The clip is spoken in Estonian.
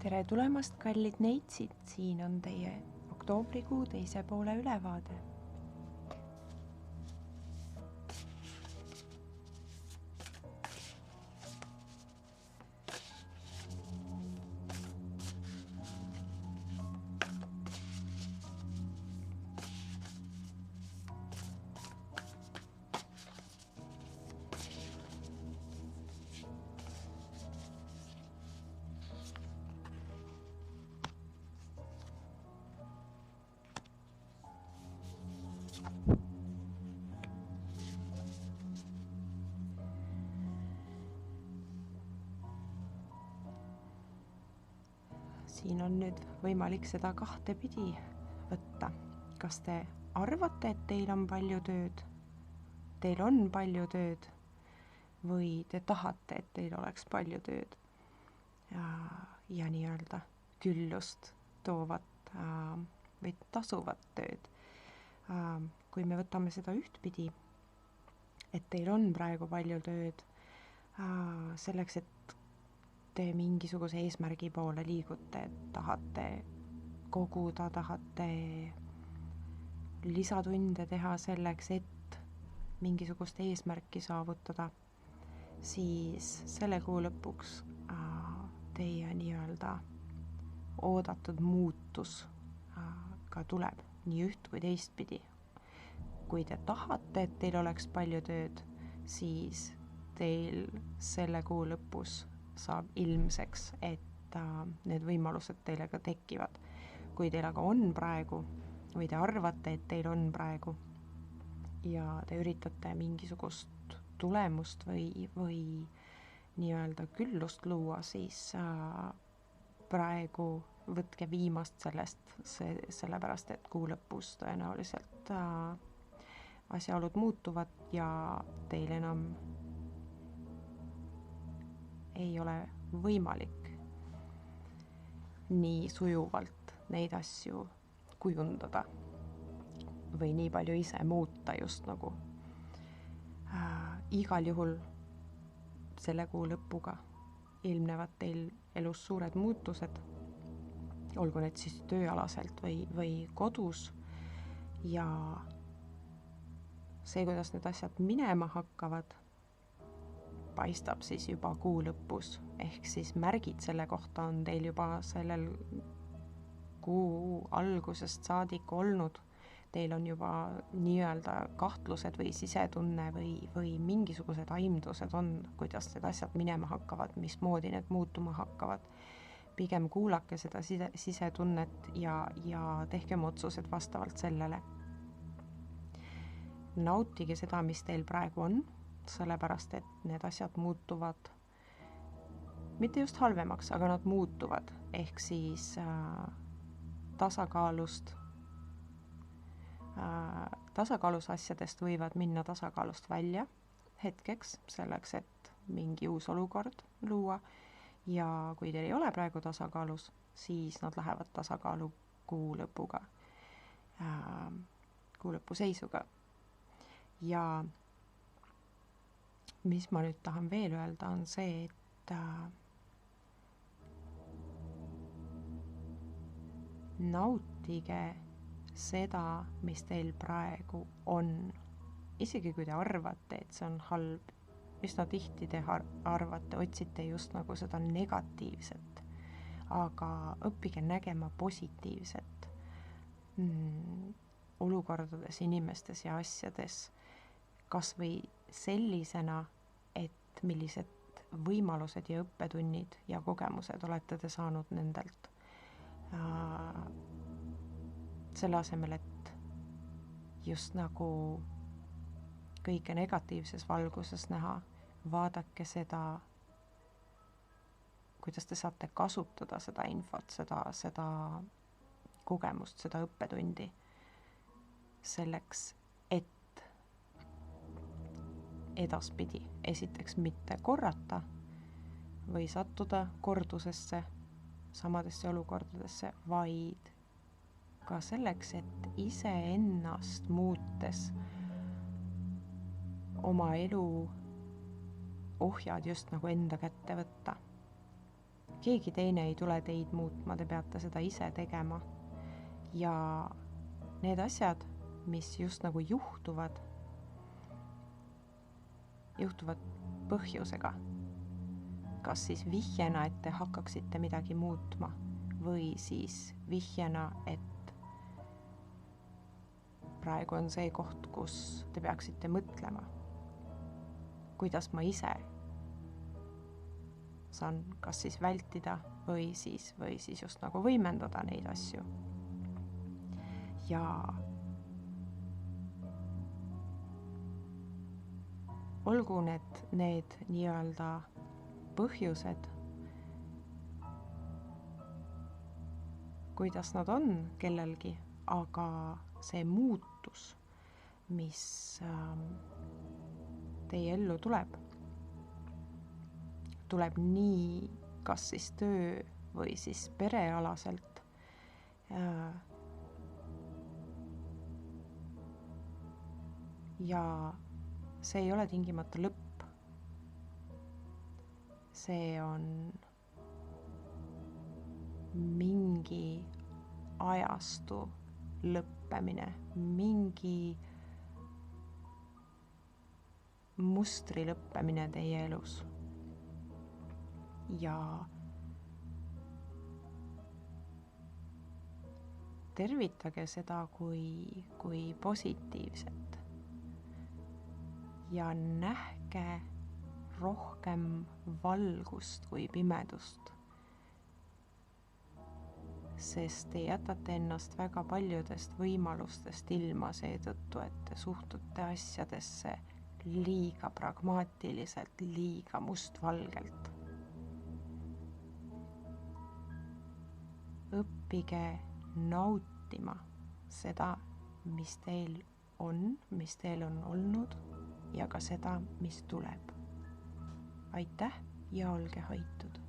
Tere tulemast, kallid neitsid, siin on teie oktoobrikuu teise poole ülevaade. Siin on nüüd võimalik seda kahte pidi võtta. Kas te arvate, et teil on palju tööd? Teil on palju tööd või te tahate, et teil oleks palju tööd? Ja nii-öelda küllust toovat või tasuvat tööd. Kui me võtame seda ühtpidi, et teil on praegu palju tööd selleks, et te mingisuguse eesmärgi poole liigute, et tahate koguda, tahate lisatunde teha selleks, et mingisugust eesmärki saavutada, siis selle kuu lõpuks teie nii-öelda oodatud muutus ka tuleb nii üht kui teistpidi. Kui te tahate, et teil oleks palju tööd, siis teil selle kuu lõpus saab ilmseks, et need võimalused teile ka tekivad. Kui teil aga on praegu või te arvate, et teil on praegu ja te üritate mingisugust tulemust või nii-öelda küllust luua, siis praegu võtke viimast sellest, sellepärast et kuu lõpus tõenäoliselt asjaolud muutuvad ja teil enam ei ole võimalik nii sujuvalt neid asju kujundada või nii palju ise muuta just nagu. Igal juhul selle kuu lõpuga ilmnevad teil elus suured muutused, olgu need siis tööalaselt või kodus, ja see, kuidas need asjad minema hakkavad, paistab siis juba kuu lõpus, ehk siis märgid selle kohta on teil juba sellel kuu algusest saadik olnud. Teil on juba nii-öelda kahtlused või sisetunne või mingisugused aimdused on, kuidas need asjad minema hakkavad, mismoodi need muutuma hakkavad. Pigem kuulake seda sisetunnet ja tehkem otsused vastavalt sellele. Nautige seda, mis teil praegu on, sellepärast, et need asjad muutuvad mitte just halvemaks, aga nad muutuvad, ehk siis tasakaalus asjadest võivad minna tasakaalust välja hetkeks, selleks, et mingi uus olukord luua, ja kui teil ei ole praegu tasakaalus, siis nad lähevad tasakaalu kuu lõpuga, kuu lõpu seisuga. Ja mis ma nüüd tahan veel öelda, on see, et nautige seda, mis teil praegu on. Isegi kui te arvate, et see on halb, üsna tihti te arvate, otsite just nagu seda negatiivset, aga õppige nägema positiivset olukordades, inimestes ja asjades, kas või sellisena, et millised võimalused ja õppetunnid ja kogemused olete te saanud nendelt. Selle asemel, et just nagu kõike negatiivses valguses näha, vaadake seda, kuidas te saate kasutada seda infot, seda kogemust, seda õppetundi selleks, et edaspidi esiteks mitte korrata või sattuda kordusesse, samadesse olukordadesse, vaid ka selleks, et iseennast muutes oma elu ohjad just nagu enda kätte võtta keegi teine ei tule teid muutma, te peate seda ise tegema. Ja need asjad, mis just nagu juhtuvad põhjusega. Kas siis vihjena, et te hakkaksite midagi muutma või siis vihjena, et praegu on see koht, kus te peaksite mõtlema, kuidas ma ise saan kas siis vältida või siis just nagu võimendada neid asju. Ja olgu need nii-öelda põhjused, kuidas nad on kellelgi, aga see muutus, mis teie ellu tuleb nii kas siis töö või siis perealaselt. Ja see ei ole tingimata lõpp. See on mingi ajastu lõppemine, mingi mustri lõppemine teie elus. Ja tervitage seda kui positiivset ja nähke rohkem valgust kui pimedust, sest te jätate ennast väga paljudest võimalustest ilma seetõttu, et te suhtute asjadesse liiga pragmaatiliselt, liiga mustvalgelt. Õppige nautima seda, mis teil on olnud ja ka seda, mis tuleb. Aitäh ja olge hoitud!